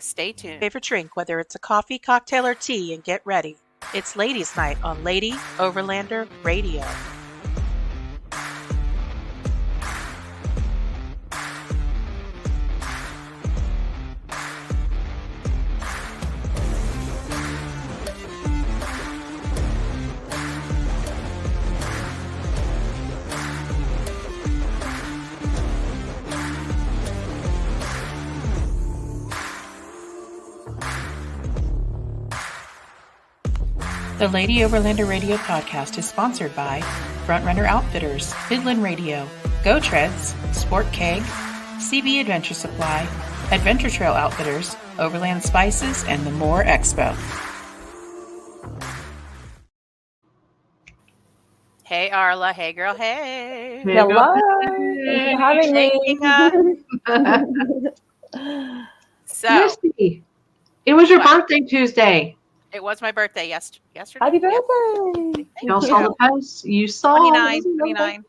Stay tuned. Favorite drink, whether it's a coffee, cocktail, or tea, and get ready. It's Ladies' Night on Lady Overlander Radio. The Lady Overlander Radio podcast is sponsored by Frontrunner Outfitters, Midland Radio, Go Treads, Sport Keg, CB Adventure Supply, Adventure Trail Outfitters, Overland Spices, and the More Expo. Hey, Arla. Hey, girl. Hey. Hello. Thanks for having me. So, Misty, it was your birthday Tuesday. It was my birthday yesterday. Happy birthday. Y'all saw the post? You saw 29.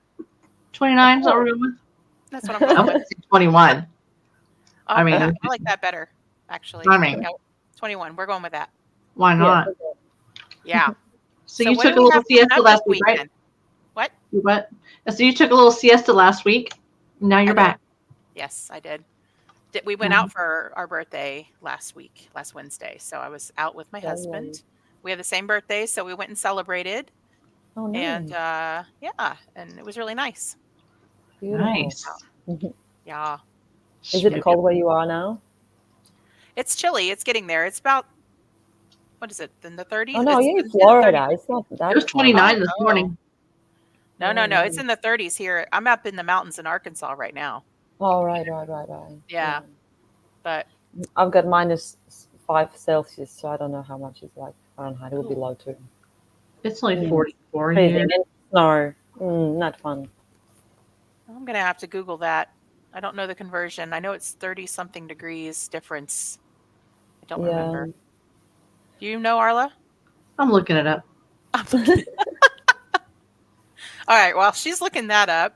29 is what we're going with? That's what I'm going with. 21. Oh, I mean, I like that better, actually. I mean, 21. We're going with that. Why not? Yeah. So you took a little siesta last week, right? What? What? So you took a little siesta last week. Now you're back. Yes, I did. We went out for our birthday last Wednesday. So I was out with my husband. We have the same birthday, so we went and celebrated. Oh, nice. And and it was really nice. Beautiful. Nice. Yeah. Is it cold where you are now? It's chilly. It's getting there. It's about, what is it, in the 30s? Oh, no, you're in Florida. It's not that. It was 29 this morning. No. It's in the 30s here. I'm up in the mountains in Arkansas right now. Oh, right. Yeah. But I've got -5 Celsius, so I don't know how much it's like Fahrenheit. It would be low too. It's only 44 Freezing. here. No, not fun. I'm going to have to Google that. I don't know the conversion. I know it's 30-something degrees difference. I don't remember. Do you know, Arla? I'm looking it up. All right. While she's looking that up,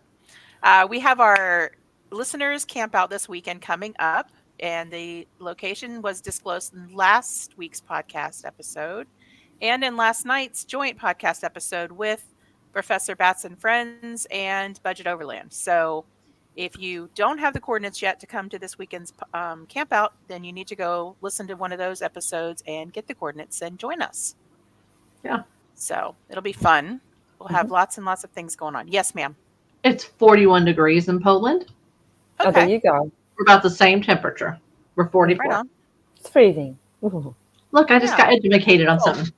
we have our listeners camp out this weekend coming up, and the location was disclosed in last week's podcast episode and in last night's joint podcast episode with Professor Bats and Friends and Budget Overland. So if you don't have the coordinates yet to come to this weekend's camp out, then you need to go listen to one of those episodes and get the coordinates and join us. Yeah. So it'll be fun. We'll have lots and lots of things going on. Yes, ma'am. It's 41 degrees in Poland. Okay. Oh, there you go. We're about the same temperature. We're 44. Right on. It's freezing. Ooh. Look, I just got educated on something.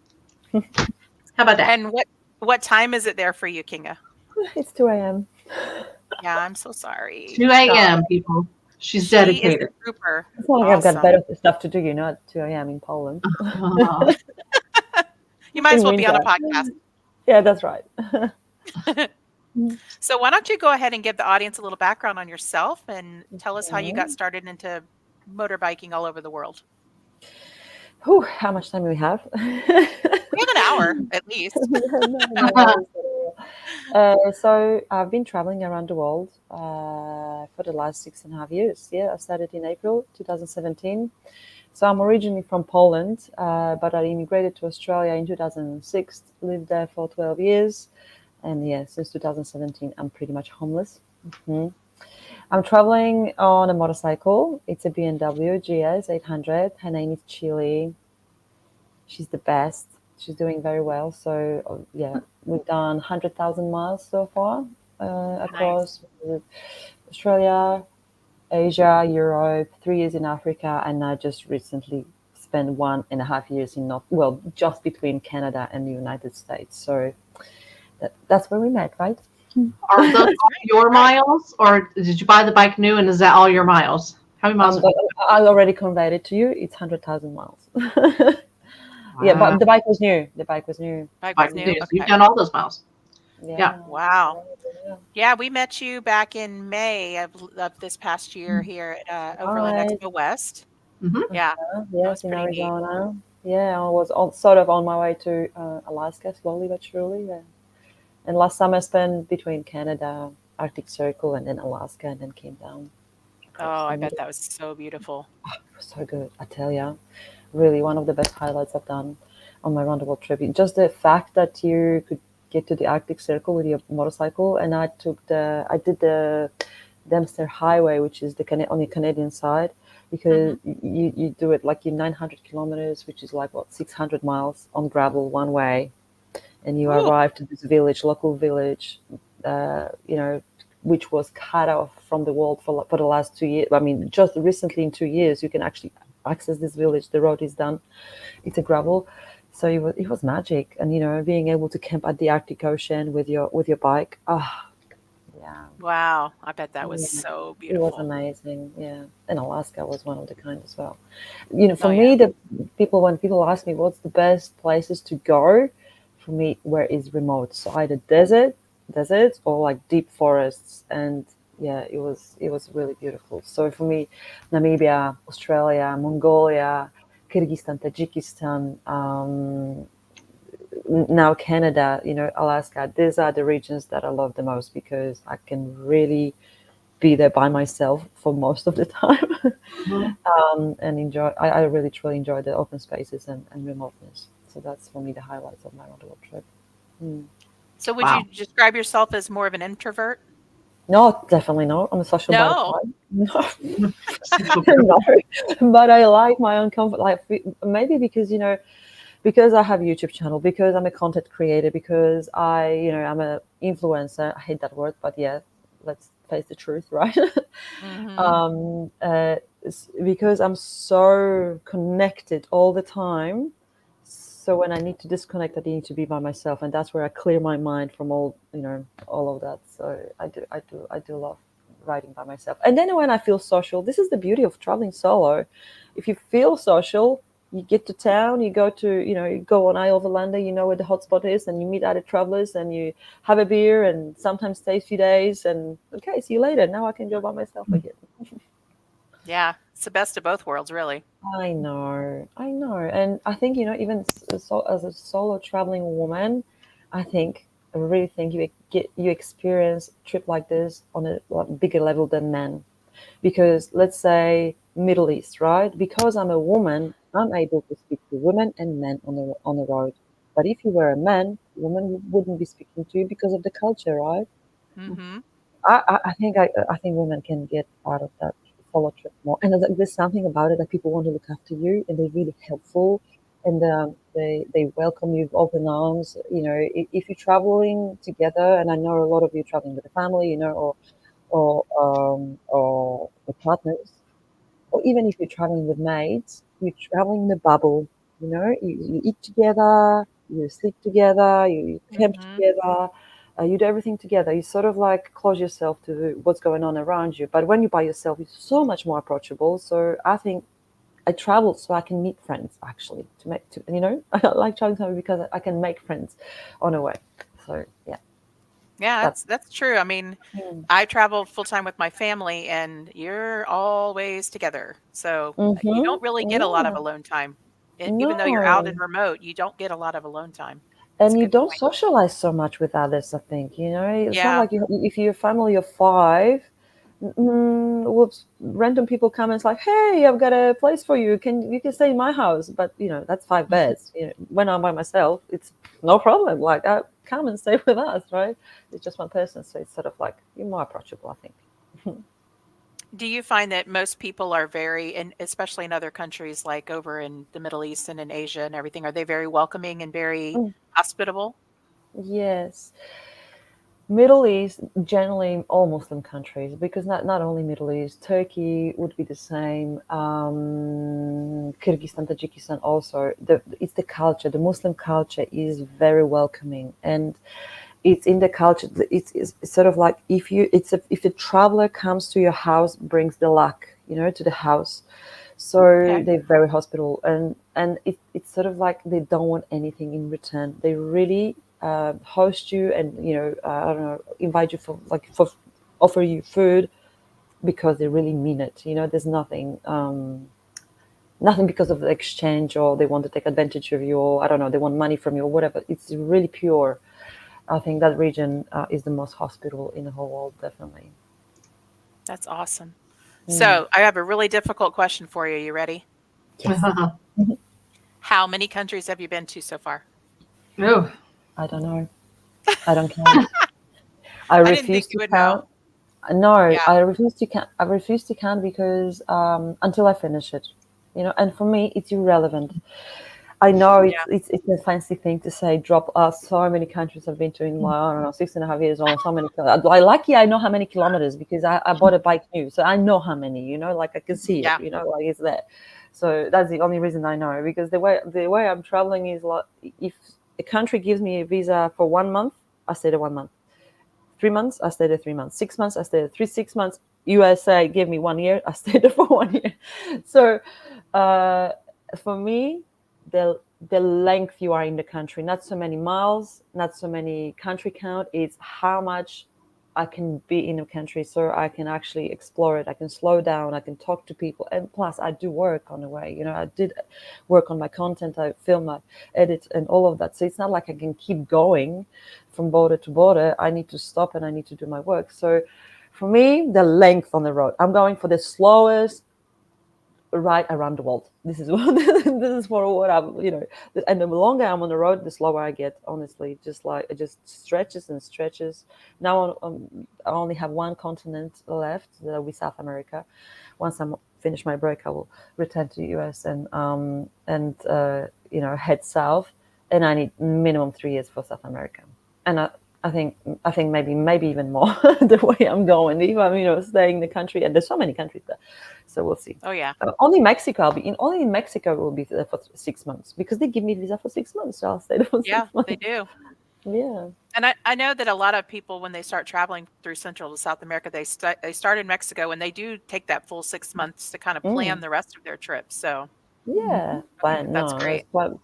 How about that? And what time is it there for you, Kinga? It's 2 a.m. Yeah, I'm so sorry. 2 a.m. people. She's dedicated. Is a trooper. It's not like I've got better stuff to do, at 2 a.m. in Poland. You might as well be on a podcast. Yeah, that's right. So why don't you go ahead and give the audience a little background on yourself and tell us how you got started into motorbiking all over the world. Whew, how much time do we have? We have an hour at least. So I've been traveling around the world for the last 6.5 years. Yeah, I started in April 2017. So I'm originally from Poland, but I immigrated to Australia in 2006, lived there for 12 years. And since 2017, I'm pretty much homeless. I'm traveling on a motorcycle. It's a BMW GS 800. Her name is Chile. She's the best. She's doing very well. So, we've done 100,000 miles so far across Australia, Asia, Europe, 3 years in Africa, and I just recently spent 1.5 years just between Canada and the United States. So that's where we met, right? Are those your miles, or did you buy the bike new, and is that all your miles? How many miles? I already conveyed it to you. It's 100,000 miles. Yeah, but the bike was new. Bike was new. Okay. You've done all those miles. Yeah. Wow. Yeah, we met you back in May of this past year here at Overland Expo West. Mm-hmm. Yeah. Yes, in Arizona. Yeah, I was sort of on my way to Alaska, slowly but surely. Yeah. And last summer I spent between Canada, Arctic Circle, and then Alaska, and then came down. course. Oh, I And bet that was so beautiful. it was so good, I tell you. Really, one of the best highlights I've done on my round the world trip. Just the fact that you could get to the Arctic Circle with your motorcycle, and I did the Dempster Highway, which is on the Canadian side, because Hmm. you do it like in 900 kilometers, which is like what 600 miles on gravel one way, and you Ooh. arrive to this village, local village, you know, which was cut off from the world for the last 2 years. I mean, just recently in 2 years, you can actually access this village. The road is done. It's a gravel. So it was magic, and being able to camp at the Arctic Ocean with your bike. Ah, yeah, Wow. I bet that was yeah, so it was beautiful. amazing. Yeah, and Alaska was one of the kind as well. Oh For yeah. me, when people ask me what's the best places to go, for me, where is remote, so either deserts or like deep forests, and yeah, it was really beautiful. So for me, Namibia, Australia, Mongolia, Kyrgyzstan, Tajikistan, now Canada, Alaska. These are the regions that I love the most because I can really be there by myself for most of the time. Mhm. And enjoy. I really truly enjoy the open spaces and remoteness. So that's for me the highlights of my round the world trip. Mm. So would you Wow. describe yourself as more of an introvert? No, definitely not. I'm a social No. butterfly. No, no. But I like my own comfort. Like maybe because I have a YouTube channel, because I'm a content creator, because I'm a influencer. I hate that word, but yeah, let's face the truth, right? Hmm. Because I'm so connected all the time. So when I need to disconnect, I need to be by myself, and that's where I clear my mind from all of that. So I do love riding by myself. And then when I feel social, this is the beauty of traveling solo. If you feel social, you get to town, you go to, you go on Eye Overlander, you know where the hotspot is, and you meet other travelers, and you have a beer, and sometimes stay a few days, and okay, see you later. Now I can go by myself again. Yeah. It's the best of both worlds, really. I know, and I think even as a solo traveling woman, I really think you experience a trip like this on a like, bigger level than men. Because let's say Middle East, right? Because I'm a woman, I'm able to speak to women and men on the road. But if you were a man, women wouldn't be speaking to you because of the culture, right? Hmm. I think women can get out of that solo trip more, and there's something about it that people want to look after you, and they're really helpful, and they welcome you with open arms. If you're traveling together, and I know a lot of you traveling with a family, or with partners, or even if you're traveling with mates, you're traveling in a bubble. You eat together, you sleep together, you camp Hmm. together, you do everything together. You sort of like close yourself to what's going on around you. But when you're by yourself, you're so much more approachable. So I think I travel so I can meet friends actually I like traveling because I can make friends on a way. So yeah, Yeah, that's that's true. I mean, I travel full time with my family, and you're always together. So you mm-hmm. don't really get a lot of Yeah. alone time. Even though you're out and No. remote, you don't get a lot of alone time. That's a And you good don't point. socialize so much with others. I think it's not Yeah. like if you're a family of five, whoops, random people come and it's like, hey, I've got a place for you. You can stay in my house? But that's 5 beds. When I'm by myself, it's no problem. Like, come and stay with us, right? It's just one person, so it's sort of like you're more approachable, I think. Do you find that most people are very, and especially in other countries like over in the Middle East and in Asia and everything, are they very welcoming and very Mm, hospitable? yes. Middle East, generally all Muslim countries, because not only Middle East, Turkey would be the same. Kyrgyzstan, Tajikistan also. It's the culture. The Muslim culture is very welcoming, and it's in the culture. It's sort of like if a traveler comes to your house, brings the luck, to the house. So Okay. they're very hospitable, and it's sort of like they don't want anything in return. They really host you, and I don't know, invite you for offer you food because they really mean it. There's nothing because of the exchange, or they want to take advantage of you, or I don't know, they want money from you or whatever. It's really pure. I think that region is the most hospitable in the whole world, definitely. That's awesome. Mm. So I have a really difficult question for you. You ready? Yes. How many countries have you been to so far? Oh, I don't know. I don't count. I I didn't think refuse you to would know. count. No, Yeah. I refuse to count. I refuse to count because until I finish it, and for me, it's irrelevant. I know Yeah. it's a fancy thing to say. Drop so many countries I've been to in my, I don't know, 6.5 years, or so many. I lucky I know how many kilometers because I bought a bike new, so I know how many. Like I can see it. Yeah. Like it's there. So that's the only reason I know, because the way I'm traveling is like, if a country gives me a visa for 1 month, I stay there 1 month. 3 months, I stayed there 3 months. 6 months, I stayed there 6 months. USA gave me 1 year, I stayed there for 1 year. So uh, for me, the length you are in the country, not so many miles, not so many country count, it's how much I can be in a country so I can actually explore it. I can slow down, I can talk to people. And plus I do work on the way. I did work on my content, I film, I edit and all of that. So it's not like I can keep going from border to border. I need to stop and I need to do my work. So for me, the length on the road, I'm going for the slowest ride around the world. This is what this is for what I'm, and the longer I'm on the road, the slower I get. Honestly, just like it just stretches and stretches. Now I only have one continent left, that will be South America. Once I'm finish my break, I will return to the US and head south. And I need minimum 3 years for South America. And I think maybe even more the way I'm going. If I'm staying in the country, and there's so many countries there, so we'll see. Oh, yeah. Only Mexico. Only in Mexico will be there for 6 months because they give me visa for 6 months. So I'll stay there for six Yeah, they months. do. Yeah. And I know that a lot of people, when they start traveling through Central to South America, they start in Mexico, and they do take that full 6 months to kind of plan Mm. the rest of their trip. So Yeah. I think But that that's no, that's great. what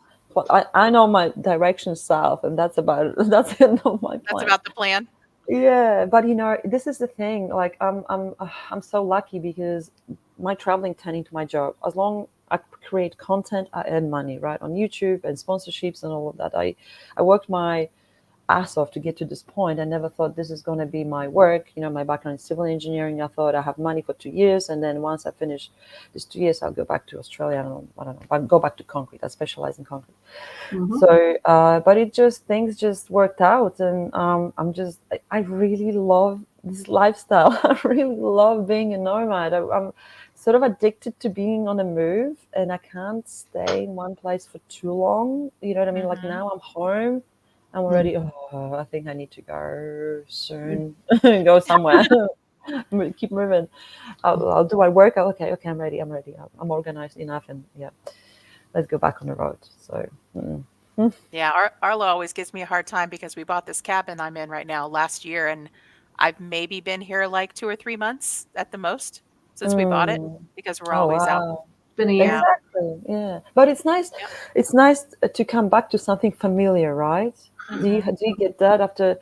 I know my direction south, and that's about that's not my That's plan. about the plan. Yeah, but this is the thing. Like I'm so lucky because my traveling turned into my job. As long I create content, I earn money, right, on YouTube and sponsorships and all of that. I worked my ass off to get to this point. I never thought this is going to be my work. My background is civil engineering. I thought I have money for 2 years, and then once I finish these 2 years, I'll go back to Australia. I don't know. I'll go back to concrete. I specialize in concrete. mhm. So, but things just worked out, and I really love this lifestyle. I really love being a nomad. I'm sort of addicted to being on the move, and I can't stay in one place for too long. You know what I mean? Like Hmm. now I'm home. I'm Mm. already. Oh, I think I need to go soon. Go somewhere. Keep moving. I'll do my work. Okay, I'm ready. I'm ready. I'm organized enough, and yeah, let's go back on the road. So. Mm. Yeah, Arla always gives me a hard time because we bought this cabin I'm in right now last year, and I've maybe been here like 2 or 3 months at the most since we bought it Mm. because we're Oh always out. wow. Been a year. Yeah. Exactly. Yeah. But it's nice. Yep. It's nice to come back to something familiar, right? Do you Hmm. do you get that after?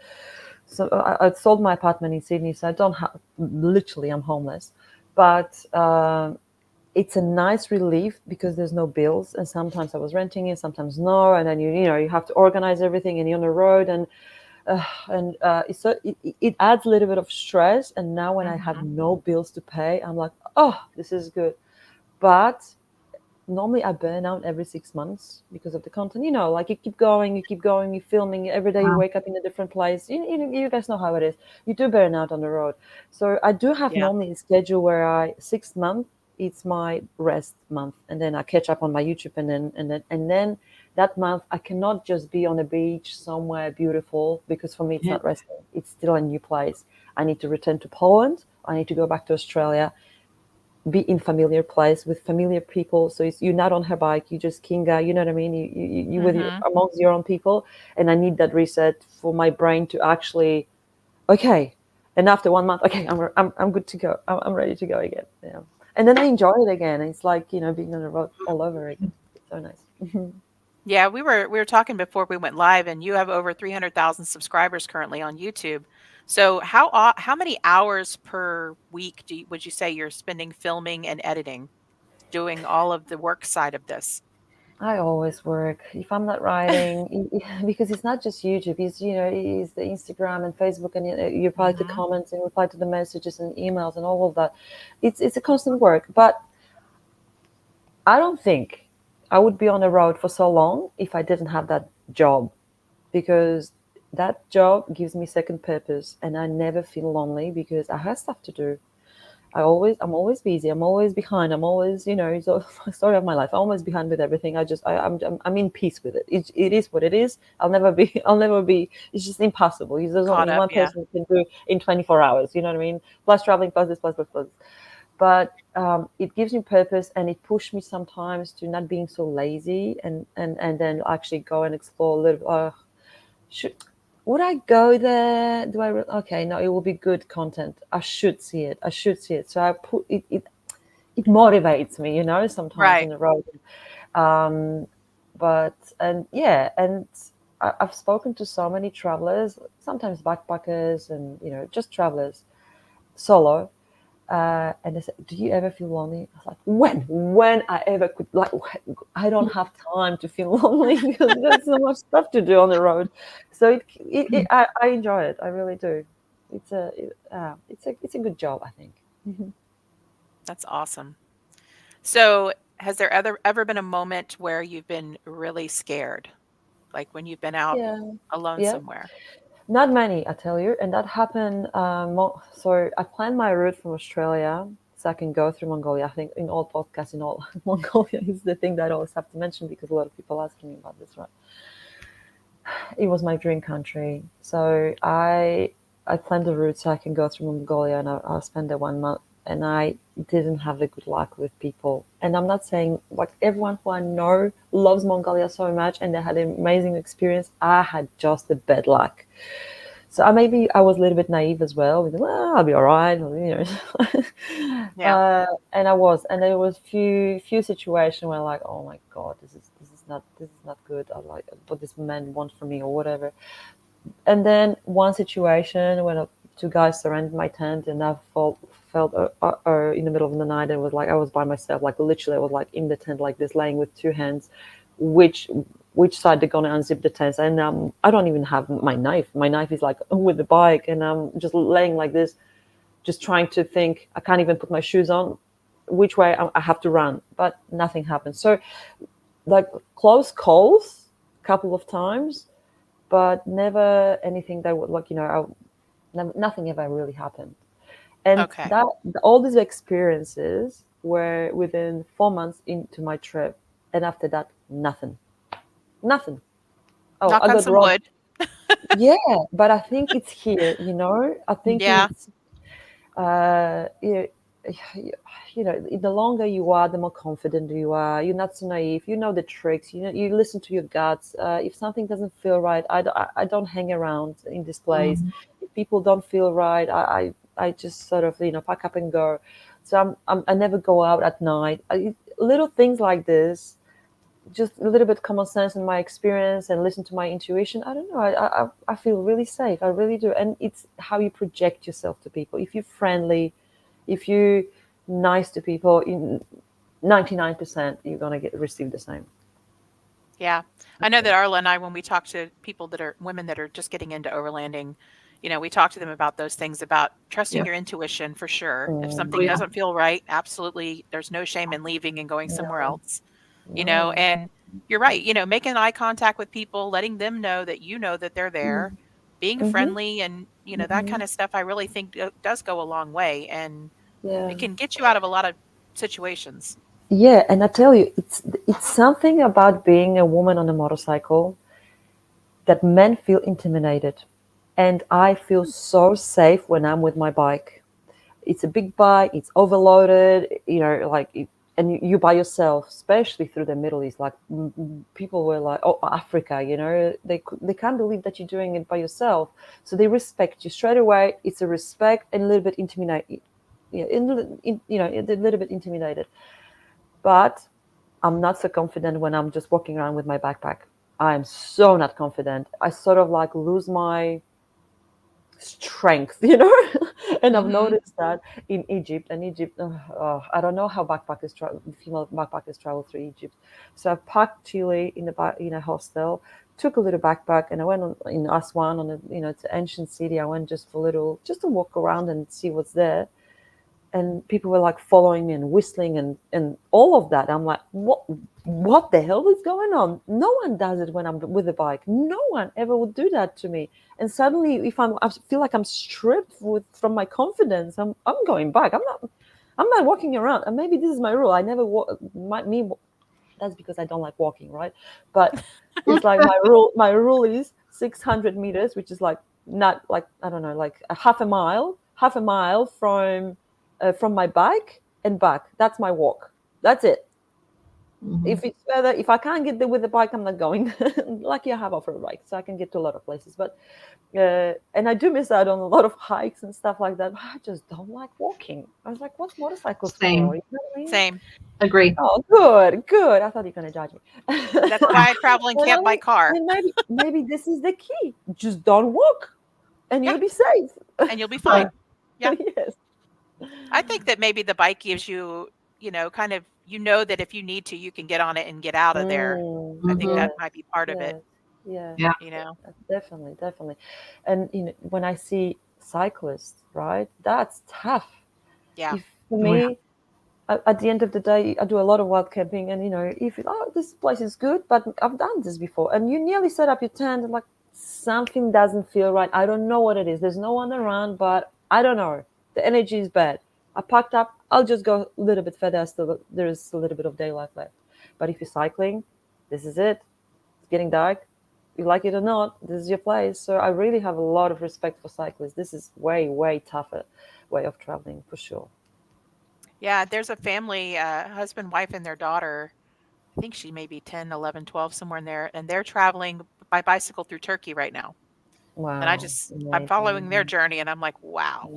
So I sold my apartment in Sydney, so I don't have literally. I'm homeless, but it's a nice relief because there's no bills. And sometimes I was renting it, sometimes no, and then you have to organize everything, and you're on the road, it adds a little bit of stress. And now when I have Hmm. no bills to pay, I'm like, oh, this is good. But normally I burn out every 6 months because of the content. Like you keep going, you're filming every day. You Wow. wake up in a different place. You guys know how it is. You do burn out on the road. So I do have Yeah. normally a schedule where 6 month it's my rest month, and then I catch up on my YouTube, and then that month I cannot just be on a beach somewhere beautiful, because for me it's Yeah. not resting. It's still a new place. I need to return to Poland. I need to go back to Australia, be in familiar place with familiar people. So you're not on her bike, you just Kinga, you know what I mean? You with Hmm. amongst your own people. And I need that reset for my brain to actually, okay. And after 1 month, okay, I'm good to go. I'm ready to go again. Yeah. And then I enjoy it again. It's like, being on the road all over again. It's so nice. Yeah, we were talking before we went live, and you have over 300,000 subscribers currently on YouTube. So how many hours per week would you say you're spending filming and editing, doing all of the work side of this? I always work. If I'm not writing, because it's not just YouTube. It's it's the Instagram and Facebook, and you reply to Hmm. comments and reply to the messages and emails and all of that. It's a constant work. But I don't think I would be on the road for so long if I didn't have that job, because that job gives me second purpose, and I never feel lonely because I have stuff to do. I'm always busy. I'm always behind. I'm always, it's the story of my life. I'm always behind with everything. I'm in peace with it. It is what it is. I'll never be, I'll never be, it's just impossible. There's Caught only up, one yeah. person who can do in 24 hours. You know what I mean? Plus traveling, plus this, plus, plus, plus. But it gives me purpose, and it pushed me sometimes to not being so lazy, and then actually go and explore a little. Should would I go there? Do I? Okay, no, it will be good content. I should see it. I should see it. So I put it. It motivates me, sometimes on Right. the road. Um, but and yeah, and I've spoken to so many travelers, sometimes backpackers, and just travelers solo, and they said, "Do you ever feel lonely?" I was like, "When I ever could, like, I don't have time to feel lonely because there's so much stuff to do on the road." So I enjoy it. I really do. It's a good job, I think. Mhm. That's awesome. So, has there ever been a moment where you've been really scared? Like when you've been out Yeah, alone yeah. somewhere? Not many, I tell you, and that happened. So I planned my route from Australia so I can go through Mongolia. I think in all podcasts, in all Mongolia is the thing that I always have to mention because a lot of people ask me about this, right? It was my dream country. So I planned the route so I can go through Mongolia, and I'll spend there 1 month. And I didn't have the good luck with people. And I'm not saying like everyone who I know loves Mongolia so much and they had an amazing experience. I had just the bad luck. So maybe I was a little bit naive as well. With, well, I'll be all right, Yeah. and I was, and there was few situations where like, oh my god, this is not good. I like what this man wants from me or whatever. And then one situation when two guys surrendered my tent, and I felt in the middle of the night. It was like I was by myself, like literally, I was like in the tent like this, laying with two hands, which which side they're gonna unzip the tent. And I don't even have my knife. My knife is like with the bike, and I'm just laying like this, just trying to think. I can't even put my shoes on. Which way I have to run, but nothing happens. So like close calls, couple of times, but never anything that would like nothing ever really happened. And Okay. that all these experiences were within 4 months into my trip, and after that, nothing. Oh, Knock I on got some robbed. wood. Yeah, but I think it's here. I think Yeah. it's uh, you, the longer you are, the more confident you are. You're not so naive. You know the tricks. You listen to your guts. If something doesn't feel right, I don't hang around in this place. Mhm. If people don't feel right, I just sort of pack up and go. So I never go out at night. Little things like this, just a little bit common sense in my experience and listen to my intuition. I don't know. I feel really safe. I really do. And it's how you project yourself to people. If you're friendly, if you're nice to people, in 99% you're gonna get receive the same. Yeah. I know that Arla and I, when we talk to people that are women that are just getting into overlanding, we talk to them about those things about trusting Yeah. your intuition for sure. If Mm, Oh something yeah. doesn't feel right, absolutely, there's no shame in leaving and going somewhere no, else, no. and you're right, making eye contact with people, letting them know that that they're there, Mm, being mm-hmm, friendly and, that mm-hmm. kind of stuff, I really think does go a long way and Yeah. it can get you out of a lot of situations. Yeah, and I tell you, it's something about being a woman on a motorcycle that men feel intimidated, and I feel so safe when I'm with my bike. It's a big bike, it's overloaded, and you by yourself, especially through the Middle East. Like people were like, "Oh, Africa," they can't believe that you're doing it by yourself. So they respect you straight away. It's a respect and a little bit intimidated. Yeah, a little bit intimidated. But I'm not so confident when I'm just walking around with my backpack. I'm so not confident. I sort of like lose my strength, And I've Mhm. noticed that in Egypt, and Egypt, I don't know how backpackers travel, female backpackers travel through Egypt. So I parked Chile in a hostel, took a little backpack, and I went in Aswan on it's an ancient city. I went just for a little, just to walk around and see what's there. And people were like following me and whistling and all of that. I'm like, what the hell is going on? No one does it when I'm with a bike. No one ever would do that to me. And suddenly, if I feel like I'm stripped from my confidence, I'm going back. I'm not walking around. And maybe this is my rule. I never walk. That's because I don't like walking, right? But it's like my rule is 600 meters, which is like not like, I don't know, like a half a mile from my bike and back. That's my walk. That's it. Mhm. If it's further, if I can't get there with the bike, I'm not going. Lucky I have off road bike, so I can get to a lot of places. But and I do miss out on a lot of hikes and stuff like that. But I just don't like walking. I was like, what's motorcycles for? Same. You know what I mean? Same. Agree. Oh, good, good. I thought you were gonna judge me. That's why I travel and You know camp what I by mean? car, And maybe this is the key. Just don't walk, and Yeah. you'll be safe. and you'll be fine. Yeah. Yes. I think that maybe the bike gives you, kind of, that if you need to, you can get on it and get out of there. I think Mhm. Yes. that might be part of it, Yes. Yeah. Yeah. you know. Definitely, definitely. And when I see cyclists, right, that's tough. Yeah. If for Oh, yeah. me, at the end of the day, I do a lot of wild camping, and if this place is good, but I've done this before, and you nearly set up your tent, and like something doesn't feel right. I don't know what it is. There's no one around, but I don't know. The energy is bad. I packed up. I'll just go a little bit further. There's a little bit of daylight left. But if you're cycling, this is it. It's getting dark. You like it or not, this is your place. So I really have a lot of respect for cyclists. This is way, way tougher way of traveling for sure. Yeah, there's a family, husband, wife, and their daughter. I think she may be 10, 11, 12, somewhere in there, and they're traveling by bicycle through Turkey right now. And Wow, I'm following their amazing. journey, and I'm like, wow.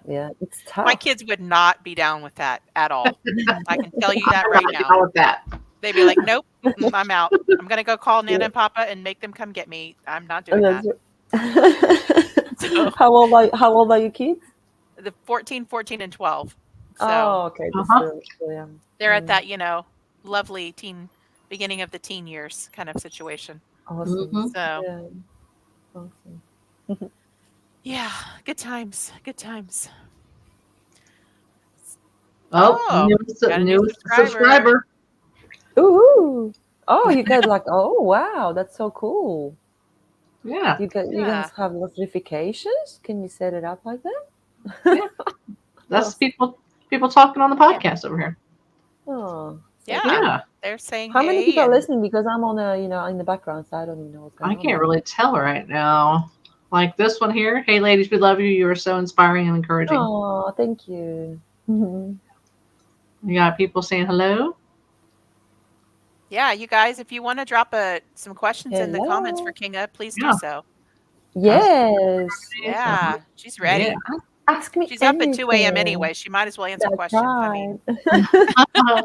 Yeah, it's My tough. kids would not be down with that at all. I can tell you that I'm right not now. down with that. They'd be like, "Nope, mm-mm, I'm out. I'm gonna go call Nana Yeah, and Papa and make them come get me. I'm not and doing that." So how old are your kids? the 14, 14, and 12. So Oh, okay, that's Uh-huh. still young. they're at that, lovely beginning of the teen years kind of situation. Awesome. Mhm. So Yeah, awesome. yeah, good times, good times. Oh, Oh, got a new newest subscriber. subscriber. Ooh. Oh, you guys like, oh wow, that's so cool. Yeah. You Yeah, guys have notifications? Can you set it up like that? Yeah. That's Awesome. people talking on the yeah, podcast over here. Oh, so yeah. cool. Yeah. They're saying How many hey, people are and listening? Because I'm on in the background, so I don't even know what's I going on can't there. really tell right now. Like this one here. Hey ladies, we love you. You are so inspiring and encouraging. Oh, thank you. Mhm. You got people saying hello. yeah, you guys, if you want to drop some questions in the comments for Hello. Kinga, please do Yeah. so. Ask Yes. me. So, Yeah, she's yeah. ready. Ask me She's up at 2 a.m. anything. anyway. She might as well answer That's questions. I mean, right.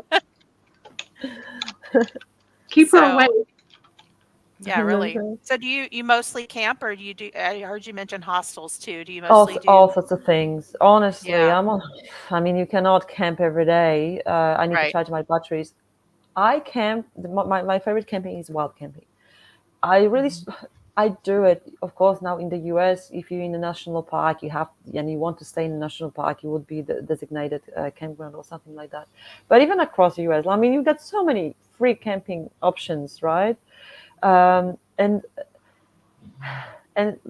Keep her away. so yeah, really. So do you mostly camp, or do you do? I heard you mention hostels too. Do you mostly All do? sorts of things. Honestly, Yeah, I mean, you cannot camp every day. I need to right. charge my batteries. I camp. My favorite camping is wild camping. I really, Mhm. I do it. Of course, now in the US, if you're in a national park, and you want to stay in a national park, you would be the designated campground or something like that. But even across the US, I mean, you've got so many free camping options, right? And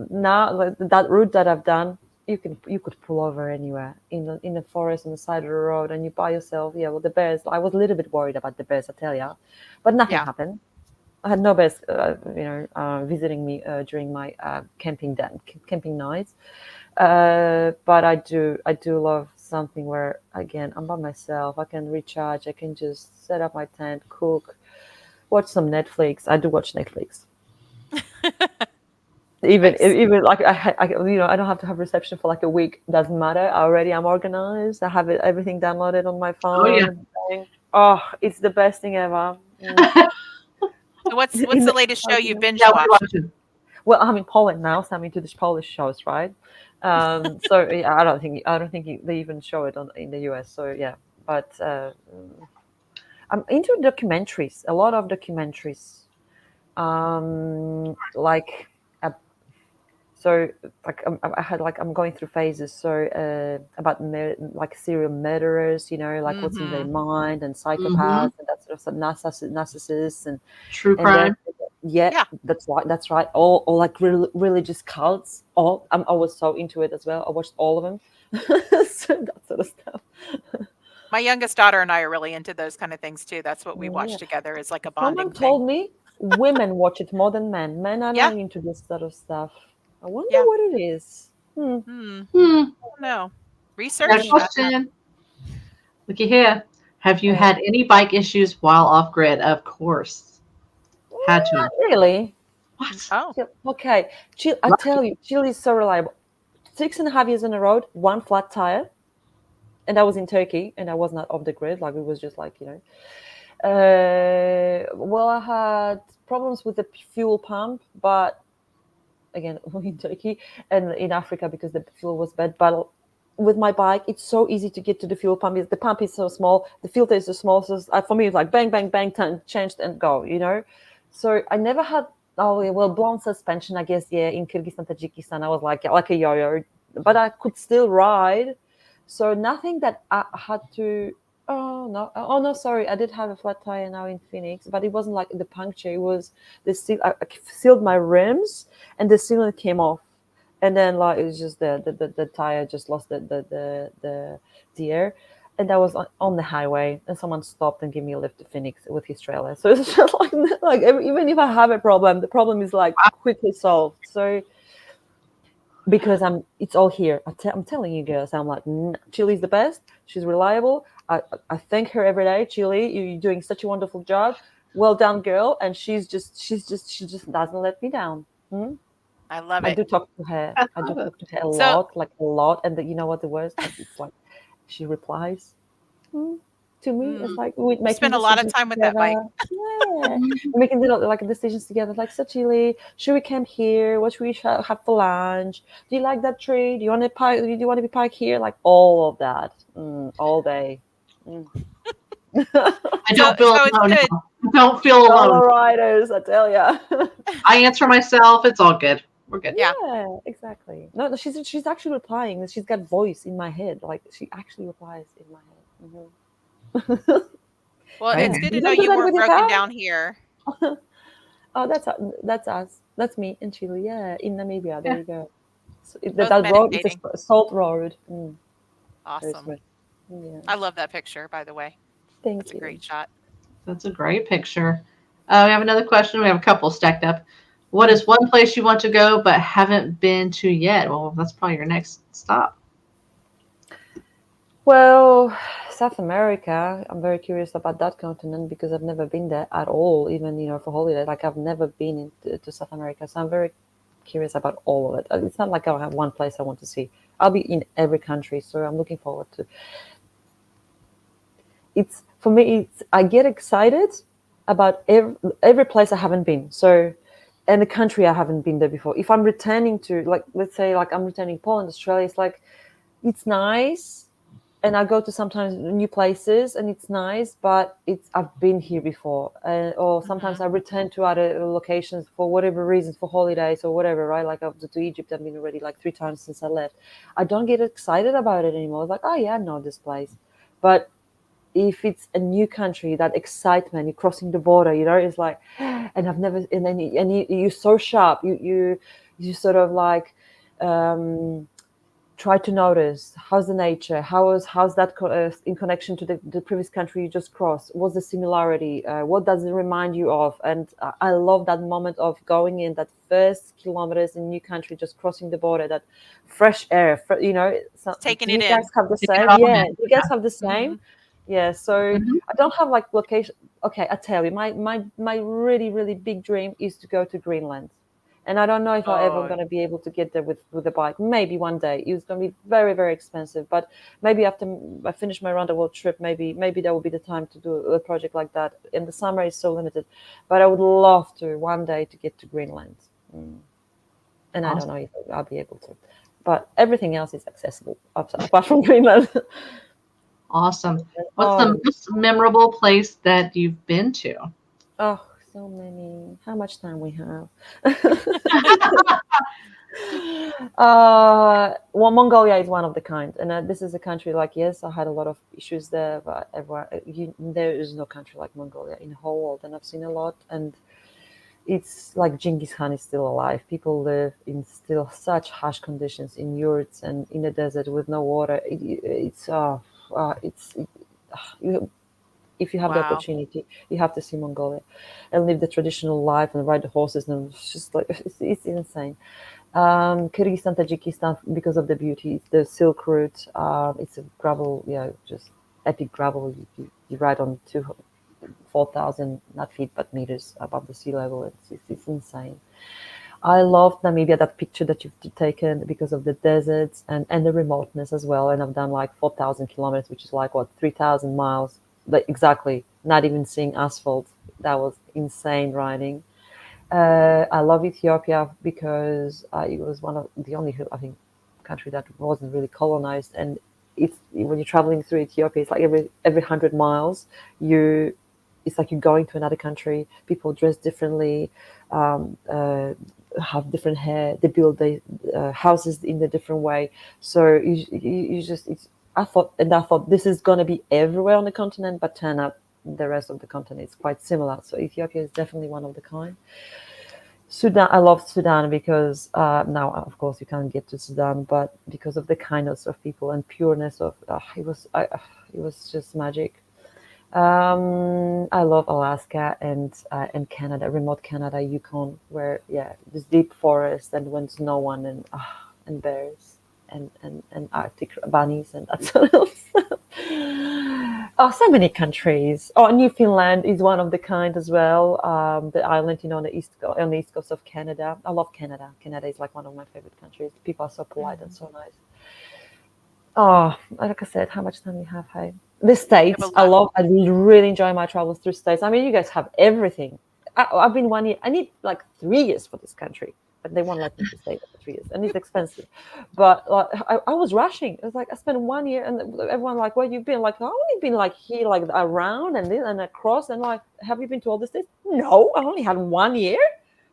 now like, that route that I've done, you could pull over anywhere in the forest on the side of the road, and you by yourself. Yeah, well, the bears. I was a little bit worried about the bears, I tell ya, but nothing Yeah, happened. I had no bears, visiting me during my camping nights. But I do love something where again I'm by myself. I can recharge. I can just set up my tent, cook, watch some Netflix. I do watch Netflix. Even nice. even like I don't have to have reception for like a week. Doesn't matter. I'm organized. I have everything downloaded on my Oh yeah. phone. Everything. Oh, it's the best thing ever. Mm. So what's In the the, latest show you binge Yeah, we watched? watch it. Well, I'm in Poland now, so I'm into the Polish shows, right? So yeah, I don't think they even show it in the US. So yeah, but I'm into documentaries, a lot of documentaries, like. So I had like I'm going through phases. So about like serial murderers, like what's in their Mm-hmm. mind, and Mm-hmm. psychopaths, and that sort of stuff, narcissists, True and then crime. yeah, Yeah. that's right. All like religious cults. All I was so into it as well. I watched all of them. So that sort of stuff. My youngest daughter and I are really into those kind of things too. That's what we Yeah. watch together is like a Someone bonding thing. told me women watch it more than men. Men are Yeah. not into this sort of stuff. I wonder Yeah. what it is. Hmm. Hmm. I don't know. Got a Research that. question. Looky here. Have you Uh, had any bike issues while off grid? Of course. Had to. Not really. What? Oh. Okay, I Lucky. tell you, Chile is so reliable. 6.5 years on the road, one flat tire, and I was in Turkey, and I was not off the grid. Like it was just like well, I had problems with the fuel pump, but again, in Turkey and in Africa because the fuel was bad. But with my bike, it's so easy to get to the fuel pump. The pump is so small, the filter is so small. So for me, it's like bang, bang, bang, turn, changed and go. So I never had, oh, yeah, well, blown suspension, I guess, yeah, in Kyrgyzstan, Tajikistan, I was like a yo-yo, but I could still ride. So nothing that I had to, oh no, sorry, I did have a flat tire now in Phoenix, but it wasn't like the puncture. It was I sealed my rims and the sealant came off, and then like it was just the tire just lost the air, and I was on the highway, and someone stopped and gave me a lift to Phoenix with his trailer. So it's just like even if I have a problem, the problem is like quickly solved. So because it's all here. I'm telling you girls, I'm like, Chile's the best. She's reliable. I thank her every day. Chile, you're doing such a wonderful job. Well done, girl. And she just doesn't let me down. Hmm? I love I it. do talk to her. I I do love it. talk to her a So lot, like a lot. And you know what the worst? It's like she replies to me. It's mm, like we're you making spend a lot of decisions time with that bike. together. Yeah, we're making little like decisions together. Like, so Chile, should we camp here? What should we have for lunch? Do you like that tree? Do you want to park? Do you want to be parked here? Like all of that, all day. Mm. I So don't feel so it's alone good. now. I don't feel Solo alone. riders, I tell ya. I answer myself. It's all good. We're good. Yeah. Yeah, exactly. No, she's actually replying. She's got voice in my head. Like she actually replies in my head. Well, Very it's Yeah, good nice. to you know don't do you that weren't with your broken car. down here. Oh, that's us. That's me in Chile. Yeah, in Namibia. There Yeah. you go. So Both that road is meditating. a salt road. Very Awesome. smooth. Yeah. I love that picture, by the way. That's Thank a you. great shot. That's a great picture. We have another question. We have a couple stacked up. What Mm. is one place you want to go but haven't been to yet? Well, that's probably your next stop. Well, South America. I'm very curious about that continent because I've never been there at all. Even for holiday, like I've never been to South America. So I'm very curious about all of it. It's not like I have one place I want to see. I'll be in every country, so I'm looking forward to. It's for me. I get excited about every place I haven't been. So, and the country I haven't been there before. If I'm returning to, like, let's say, like I'm returning Poland, Australia, it's like it's nice, and I go to sometimes new places, and it's nice, but I've been here before, or sometimes Hmm. I return to other locations for whatever reasons, for holidays or whatever, right? Like I've been to Egypt, I've been already like 3 times since I left. I don't get excited about it anymore. It's like, oh yeah, I know this place, but if it's a new country, that excitement, you're crossing the border, it's like, and I've never, and then you're so sharp, you sort of like try to notice how's the nature, how's that in connection to the previous country you just crossed, what's the similarity, what does it remind you of, and I love that moment of going in that first kilometers in new country, just crossing the border, that fresh air, so, Taking do it you guys in. have the Take it same? all Yeah, in. do you guys have the Hmm. same? Yeah, so Mhm. I don't have like location. Okay, I tell you, my really really big dream is to go to Greenland, and I don't know if I'm ever Oh, gonna be able to get there with a bike. Maybe one day. It's gonna be very very expensive, but maybe after I finish my round the world trip, maybe that will be the time to do a project like that. In the summer, it's so limited, but I would love to one day to get to Greenland. Mm. and I don't Awesome. know if I'll be able to. But everything else is accessible apart from Greenland. Awesome. What's Oh, the most memorable place that you've been to? oh, so many. How much time we have? Well, Mongolia is one of the kind, and this is a country like, yes, I had a lot of issues there, but everywhere there is no country like Mongolia in the whole world, and I've seen a lot, and it's like Genghis Khan is still alive. People live in still such harsh conditions in yurts and in the desert with no water. It's you, if you have the Wow. opportunity, you have to see Mongolia and live the traditional life and ride the horses, and it's just like it's insane. Kyrgyzstan, Tajikistan, because of the beauty, the Silk Route. It's a gravel, just epic gravel. You ride on 4,000 not feet but meters above the sea level. It's insane. I love Namibia, that picture that you've taken, because of the deserts and the remoteness as well. And I've done like 4,000 kilometers, which is like what, 3,000 miles, like exactly, not even seeing asphalt. That was insane riding. I love Ethiopia because it was one of the only, I think, country that wasn't really colonized. And it's when you're traveling through Ethiopia, it's like every 100 miles, you it's like you're going to another country. People dress differently, um, uh, have different hair. They build the houses in a different way. So you just I thought this is gonna be everywhere on the continent, but turn out the rest of the continent is quite similar. So Ethiopia is definitely one of the kind. Sudan, I love Sudan because now, of course, you can't get to Sudan, but because of the kindness of people and pureness of it was just magic. I love Alaska and Canada, remote Canada, Yukon, where this deep forest and when there's no one and bears and Arctic bunnies and that sort of stuff. Oh, so many countries. Oh, Newfoundland is one of the kind as well. The island, on the east coast of Canada. I love Canada. Canada is like one of my favorite countries. People are so polite and so nice. Oh, like I said, how much time you have? Hey, the You have states. a lot. I really enjoy my travels through states. I mean, you guys have everything. I've been 1 year. I need like 3 years for this country, but they won't let me to stay there for 3 years, and it's expensive. But like, I was rushing. It was like I spent 1 year, and everyone like, "Where you been?" Like, I only been like here, like around and this and across, and like, have you been to all the states? No, I only had 1 year.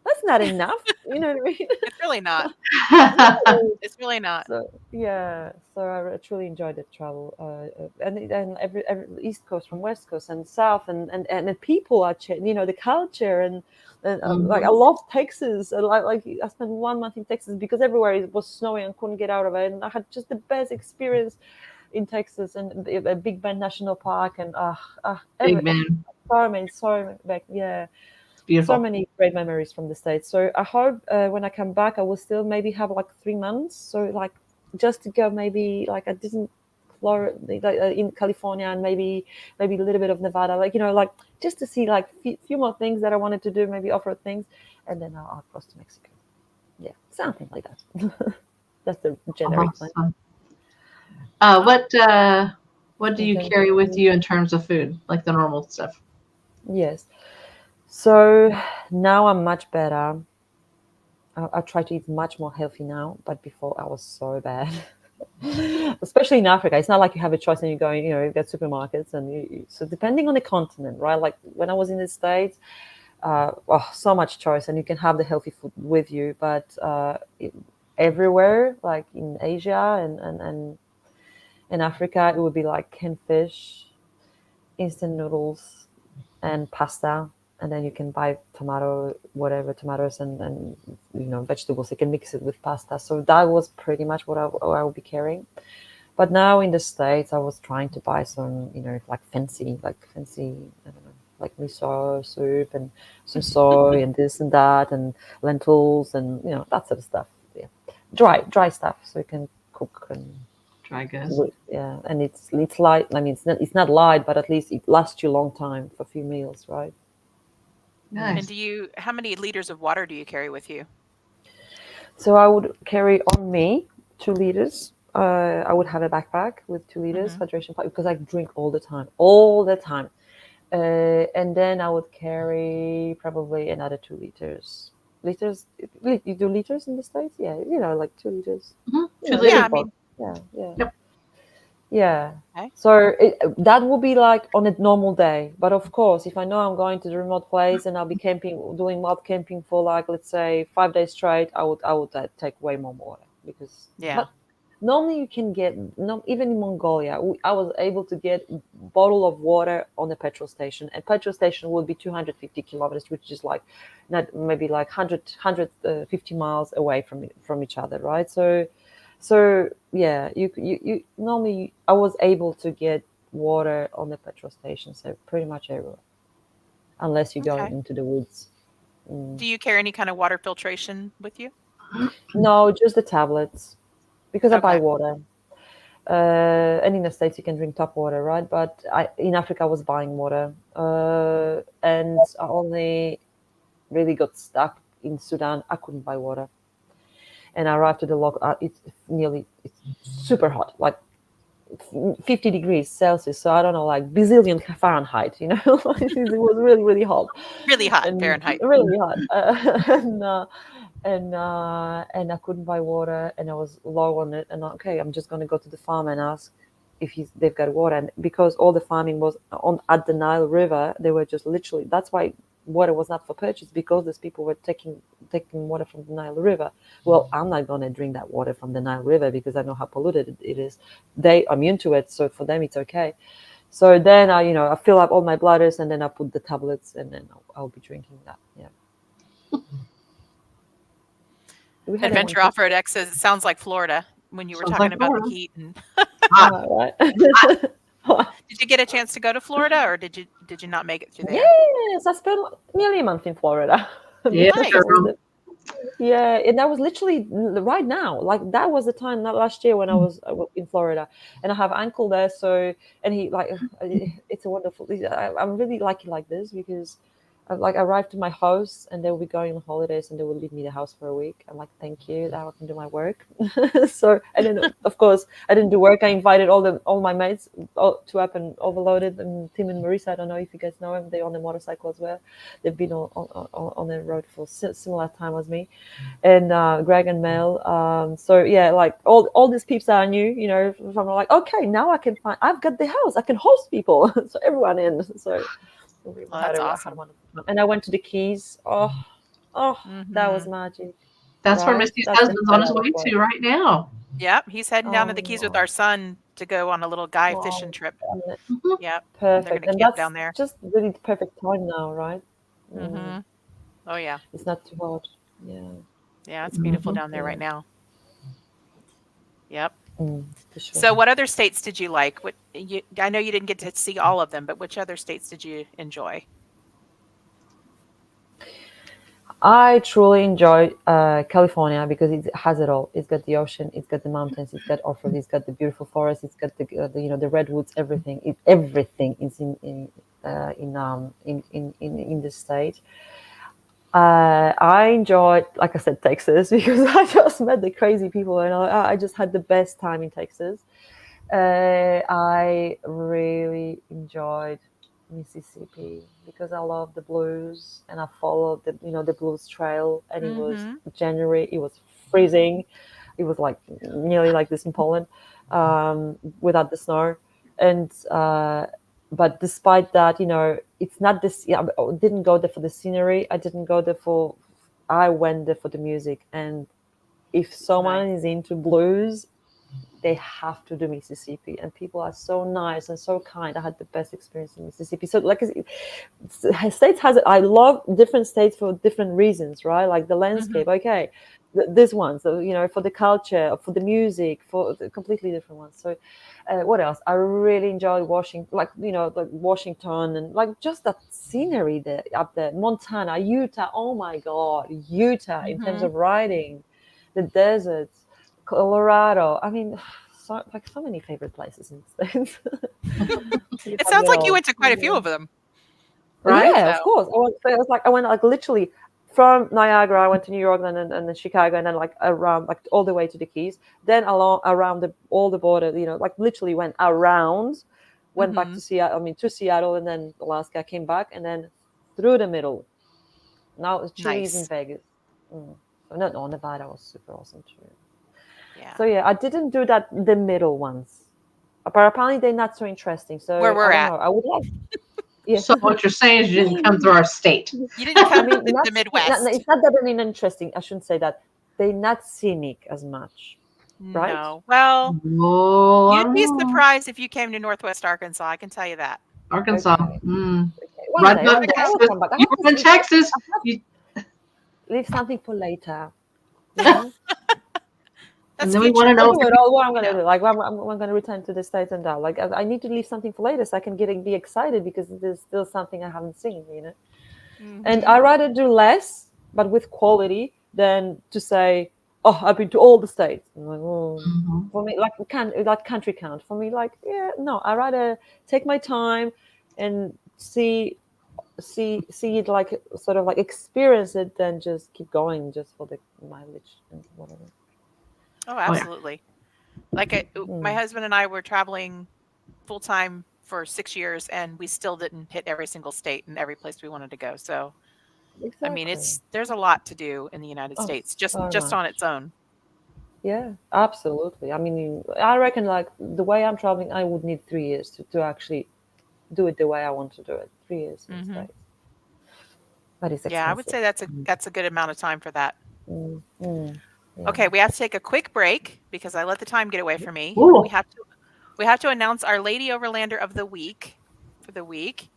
That's not enough. You know what I mean? It's really not. It's really not. So yeah, so I truly enjoyed the travel, and every East Coast from West Coast and South, and the people are the culture and like I Mhm. love Texas. Like I spent 1 month in Texas because everywhere it was snowing and couldn't get out of it, and I had just the best experience in Texas and a Big Bend National Park and Big man. yeah, It's so beautiful. many great memories from the States. So I hope when I come back, I will still maybe have like 3 months. So like just to go maybe like I didn't Florida, like, in California and maybe a little bit of Nevada, like like just to see like few more things that I wanted to do, maybe off-road things, and then I'll cross to Mexico. Yeah, something like that. That's the generic plan. Awesome. Awesome. What do In you terms of carry with food, you in terms of food, like the normal stuff? yes. So now I'm much better. I try to eat much more healthy now, but before I was so bad. Especially in Africa, it's not like you have a choice and you're going, you get supermarkets and so depending on the continent, right? Like when I was in the States, so much choice and you can have the healthy food with you, but everywhere, like in Asia and in Africa, it would be like canned fish, instant noodles, and pasta, and then you can buy tomatoes and vegetables. You can mix it with pasta. So that was pretty much what I would be carrying. But now in the States, I was trying to buy some, like fancy, I don't know, like miso soup and some soy and this and that and lentils and that sort of stuff. Yeah, dry stuff, so you can cook and Try goods. yeah, and it's light. I mean, it's not light, but at least it lasts you a long time for a few meals, right? Yeah. And Nice. how many liters of water do you carry with you? So I would carry on me 2 liters. I would have a backpack with 2 liters Hmm. hydration pack because I drink all the time. And then I would carry probably another 2 liters. liters. You do liters in the States? Yeah, like 2 liters. Mhm. Yeah, 2 little Yeah, I liters. box. mean, Yeah, yeah. Yep. Yeah. okay. So that will be like on a normal day. But of course, if I know I'm going to the remote place and I'll be camping, doing wild camping for like, let's say, 5 days straight, I would take way more water because. Yeah. But normally you can get, no, even in Mongolia, I was able to get bottle of water on a petrol station. A petrol station would be 250 kilometers, which is like, not maybe like 150 miles away from each other, right? So yeah, you normally I was able to get water on the petrol station, so pretty much everywhere, unless you're going Okay. into the woods. Mm. Do you carry any kind of water filtration with you? No, just the tablets because I buy Okay. water. And in the States you can drink tap water, right? But in Africa I was buying water, and I only really got stuck in Sudan. I couldn't buy water, and I arrived to the local. It's super hot, like 50 degrees Celsius, so I don't know, like bazillion Fahrenheit, it was really, really hot Really hot and Fahrenheit. really hot. And I couldn't buy water, and I was low on it. And okay, I'm just going to go to the farm and ask if they've got water. And because all the farming was on at the Nile River, they were just literally. That's why water was not for purchase, because these people were taking water from the Nile River. Well, I'm not going to drink that water from the Nile River because I know how polluted it is. They are immune to it, so for them it's okay. So then I fill up all my bladders, and then I put the tablets, and then I'll be drinking that. Yeah. We had one Adventure question. Off-Road X says it sounds like Florida when you were Sounds talking like about the Florida. heat. And Hot. Right. did you get a chance to go to Florida, or did you not make it through there? Yes, I spent nearly a month in Florida. Yeah, Nice. girl. Yeah, and that was literally right now. Like that was the time, not last year, when I was in Florida, and I have uncle there. So, and he like, it's a wonderful. I'm really lucky like this because I like arrived to my house, and they will be going on holidays, and they will leave me the house for a week. I'm like, thank you, now I can do my work. So, and then of course I didn't do work. I invited all my mates to up and overloaded, and Tim and Marisa. I don't know if you guys know them. They're on the motorcycle as well. They've been on the road for similar time as me, and Greg and Mel. So yeah, like all these peeps that I knew, from like, okay, now I've got the house, I can host people, so everyone in. So we Well, had that's had awesome. one, and I went to the Keys. Oh, that was Hmm. magic, That's where right? Misty's That's the husband's on his highlight of way life. to right now. Yep, he's heading down to the Keys with Oh, our son to go on a little guy fishing wow, trip. Mhm. Yep, and they're perfect, going and to camp that's down there. just really the perfect time now, right? Mm, Hmm. Oh yeah, it's not too hot. Yeah, yeah, it's beautiful Mhm. down there yeah, right now. Yep. for sure. So, what other states did you like? I know you didn't get to see all of them, but which other states did you enjoy? I truly enjoy California because it has it all. It's got the ocean, it's got the mountains, it's got off-road, it's got the beautiful forest, it's got the redwoods. Everything is in the state. I enjoyed, like I said, Texas because I just met the crazy people, and I just had the best time in Texas. I really enjoyed Mississippi because I love the blues, and I followed the blues trail, and it was Hmm. January. It was freezing. It was like nearly like this in Poland, without the snow, and but despite that, it's not this. Yeah, I didn't go there for the scenery. I didn't go there for. I went there for the music, and if Nice. someone is into blues, they have to do Mississippi, and people are so nice and so kind. I had the best experience in Mississippi. So like states has it. I love different states for different reasons, right? Like the Hmm. landscape, okay, this one, so for the culture, for the music, for the completely different ones. So what else? I really enjoyed Washington, like Washington, and like just that scenery there up there. Montana, Utah, oh my god, Utah, in terms Hmm. of riding the deserts, Colorado. I mean, so many favorite places in the States. You It have sounds it like you all. went to quite a few Yeah. of them. Right? Yeah, So, of course. I went like literally from Niagara. I went to New York, and then Chicago, and then like around, like all the way to the Keys. Then along around all the border, like literally went around, went back hmm. to Seattle. I mean, to Seattle, and then Alaska. Came back, and then through the middle. Now Chili's in Nice. Vegas. Mm. So no, Nevada was super awesome too. Yeah. So yeah, I didn't do that the middle ones, but apparently they're not so interesting. Where So we're I don't at. know. I would like, yeah. So what you're saying is you didn't come through our state. You didn't I come mean, to not, the not Midwest. it's not that they're not interesting. I shouldn't say that. They're not scenic as much, right? No. Well, Oh, I you'd don't be know. surprised if you came to Northwest Arkansas. I can tell you that. Arkansas. Okay. Mm. Okay. You Right give One it above a day, I go. will Texas. come back. I You have were to in Texas. You, leave something for later. You know. and That's then we future want to I'll know if do you're it. All what I'm you gonna know. do. Like I'm gonna return to the States and that. Like I need to leave something for later so I can be excited because there's still something I haven't seen. You know. And Mhm. I rather do less, but with quality, than to say, "Oh, I've been to all the states." I'm like, oh. Mhm. For me, like can that country count? For me, like, yeah, no. I rather take my time and see it, like sort of like experience it, than just keep going just for the mileage and whatever. Oh, Oh yeah. absolutely. Like my Mm, husband and I were traveling full time for 6 years, and we still didn't hit every single state and every place we wanted to go. So, I mean, exactly. there's a lot to do in the United Oh, States just so just on its much. own. Yeah, absolutely. I mean, I reckon like the way I'm traveling, I would need 3 years to actually do it the way I want to do it. 3 years in the Hmm. States. But it's Yeah, I would expensive. say that's a good amount of time for that. Mm, mm, yeah. Okay, we have to take a quick break because I let the time get away from me. Ooh. We have to announce our Lady Overlander of the week for the week,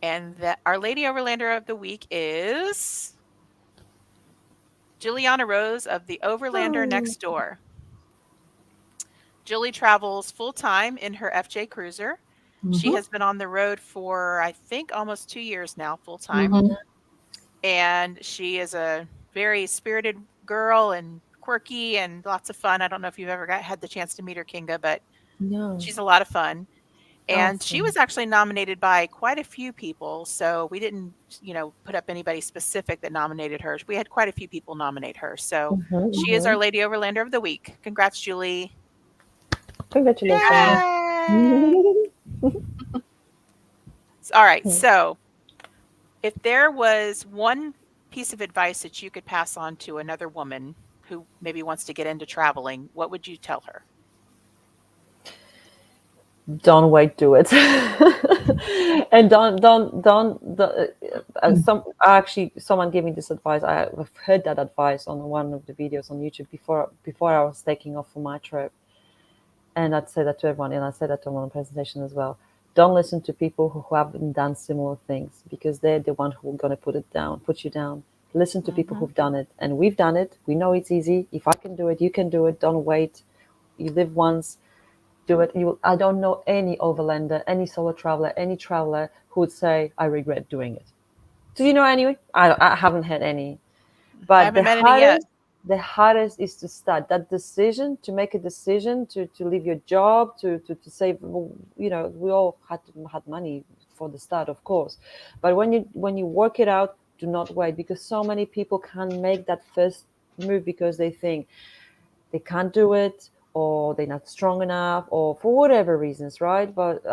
and that our Lady Overlander of the week is Juliana Rose of the Overlander Oh, Next Door. Julie travels full time in her FJ Cruiser. She Mm-hmm. has been on the road for, I think, almost 2 years now, full time. Mm-hmm. And she is a very spirited girl and quirky and lots of fun. I don't know if you've ever had the chance to meet her, Kinga, but no. she's a lot of fun. And she Awesome. was actually nominated by quite a few people. So we didn't, put up anybody specific that nominated her. We had quite a few people nominate her. So she is Mm-hmm. our Lady Overlander of the week. Congrats, Julie. Congratulations. Yay! All right. So, if there was one piece of advice that you could pass on to another woman who maybe wants to get into traveling, what would you tell her? Don't wait, do it. And some actually someone gave me this advice. I've heard that advice on one of the videos on YouTube before I was taking off for my trip. And I'd say that to everyone, and I said that to one presentation as well. Don't listen to people who haven't done similar things, because they're the one who are going to put you down. Listen to people Hmm. who've done it, and we've done it. We know it's easy. If I can do it, you can do it. Don't wait. You live once. Do it. I don't know any overlander, any solo traveler, any traveler who would say, "I regret doing it." Do you know any? I haven't had any. I But haven't met any yet. the hardest is to start that decision, to make a decision to leave your job, to save. We all had money for the start, of course, but when you work it out, do not wait, because so many people can't make that first move because they think they can't do it, or they're not strong enough, or for whatever reasons, right? But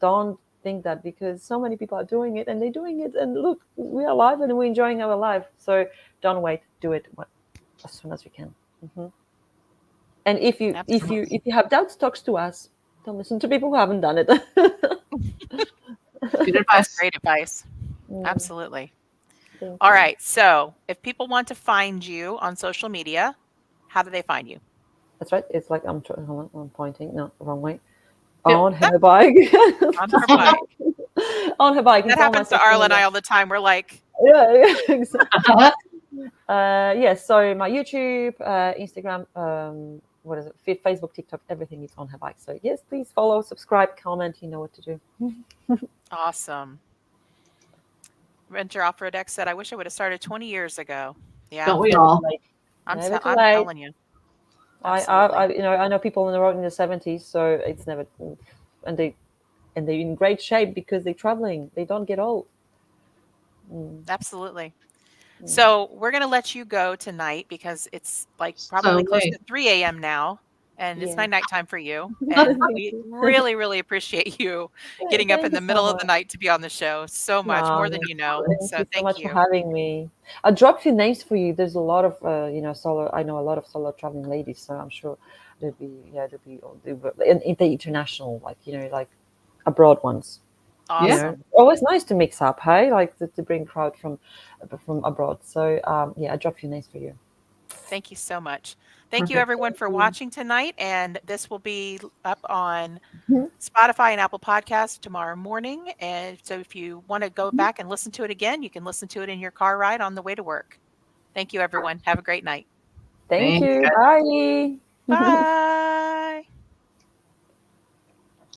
don't think that, because so many people are doing it, and they're doing it, and look, we're alive and we're enjoying our life. So don't wait, do it as soon as you can. Hmm. And Absolutely. if you have doubts, talk to us. Don't listen to people who haven't done it. Good That's advice. great advice. Mm, Absolutely. thank All you. right. So, if people want to find you on social media, how do they find you? That's right. It's like hold on, I'm pointing. No, wrong way. Yep. On That her bike. on her bike. On her bike. That It's all my happens to social Arla and media. I all the time. We're like, Yeah, yeah, exactly. Yes, so my YouTube, Instagram, what is it? Facebook, TikTok, everything is on her bike. So yes, please follow, subscribe, comment. You know what to do. awesome. Venture Off Road X said, I wish I would have started 20 years ago. Yeah, Don't we Never too all? late. Never too I'm late. telling you. I Absolutely. I know people on the road in the 70s, so it's never, and they're in great shape because they're traveling. They don't get old. Mm, Absolutely. mm. So we're going to let you go tonight because it's like So probably close late. to 3 a.m. now. and it's Yeah. nighttime for you. And Thank we you. really, really appreciate you getting up in Thank you the so middle of the much. night to be on the show so much, more than No, you know. thank So you so thank much for you. having me. I dropped few names for you. There's a lot of solo. I know a lot of solo traveling ladies, so I'm sure there'll be in the international, like like abroad ones. Yeah. Awesome. Always nice to mix up, hey, like to bring crowd from abroad. So yeah, I dropped few names for you. Thank you so much. Thank you, Perfect. everyone, for Mm. watching tonight. And this will be up on Mhm. Spotify and Apple Podcasts tomorrow morning. And so if you want to go Mhm. back and listen to it again, you can listen to it in your car ride on the way to work. Thank you, everyone. Have a great night. Thank Thanks, you. guys. Bye. Bye.